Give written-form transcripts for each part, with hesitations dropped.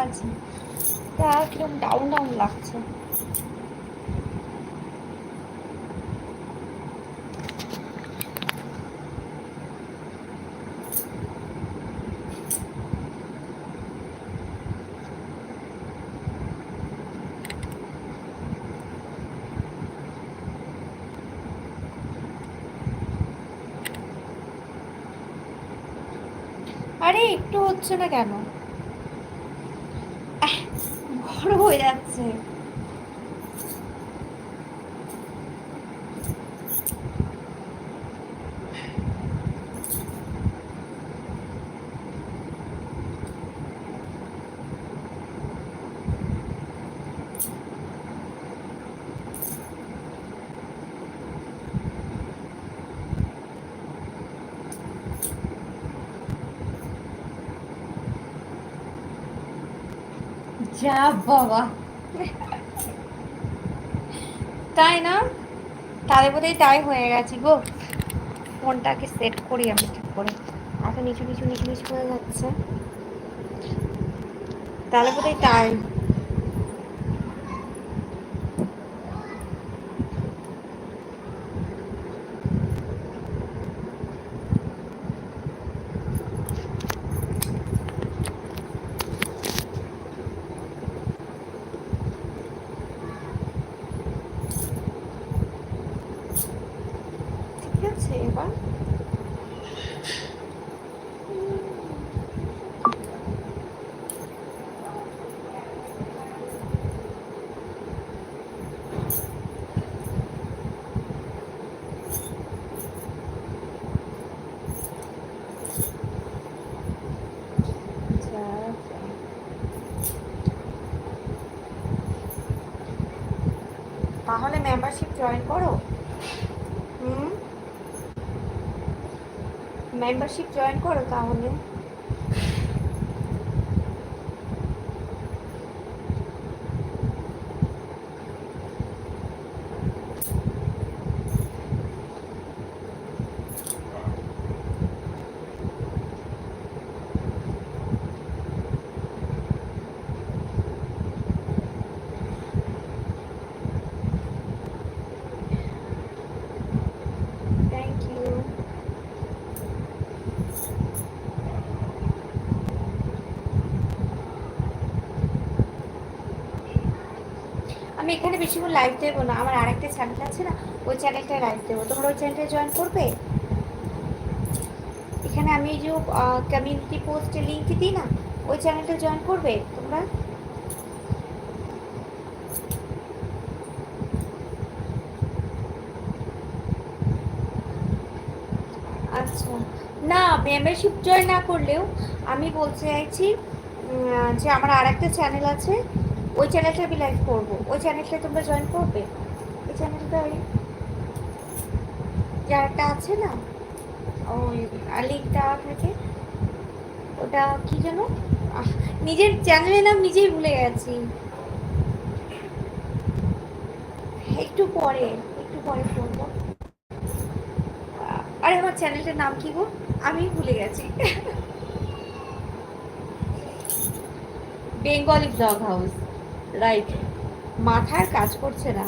আছে, তা কিরকম ডাউন ডাউন লাগছে। আরে একটু হচ্ছে না কেন, বড় হয়ে যাচ্ছে। যা বাবা, তাই না? তাহলে বোধহয় তাই হয়ে গেছে গো। ফোনটাকে সেট করি আমি ঠিক করে, এত নিচু নিচু নিচু নিচু হয়ে যাচ্ছে, তাহলে বোধহয় তাই। ঠিক আছে এবার। তাহলে মেম্বারশিপ জয়েন করো। মেম্বারশিপ জয়েন করো তাহলে। Thank you. আমি এখানে বেশিক্ষণ লাইভ দেবো না, আমার আরেকটা চ্যানেল আছে না, ওই চ্যানেলটায় লাইভ দেবো। তোমরা ওই চ্যানেলটা জয়েন করবে। এখানে আমি যে কমিউনিটি পোস্টে লিঙ্ক দিই না, ওই চ্যানেলটা জয়েন করবে তোমরা। আচ্ছা, না মেম্বারশিপ জয়েন না করলেও আমি বলতে চাইছি যে আমার আর একটা চ্যানেল আছে, ওই চ্যানেলটা আমি লাইভ করবো, ওই চ্যানেলটা তোমরা জয়েন করবে। ওই চ্যানেলটা ওই যারটা আছে না, ওই লিঙ্ক দেওয়া থাকে, ওটা কি যেন, নিজের চ্যানেলের নাম নিজেই ভুলে গেছি। একটু পরে, একটু পরে করবো। আরে আমার চ্যানেলটার নাম কি গো, আমি ভুলে গেছি। Bengali blog house, right. মাথার কাজ করছে না,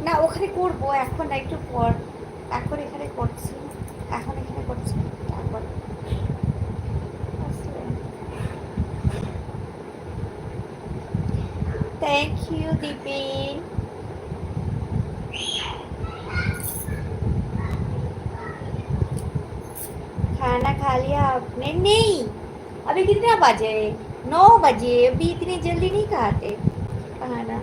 না ওখানে করবো এখন না, একটু পর। এখন এখানে করছি, এখন এখানে করছি, তারপর। Thank you Deepin. खाना खा लिया आपने? नहीं, अभी कितना बजे? 9 बजे, अभी इतनी जल्दी नहीं खाते खाना।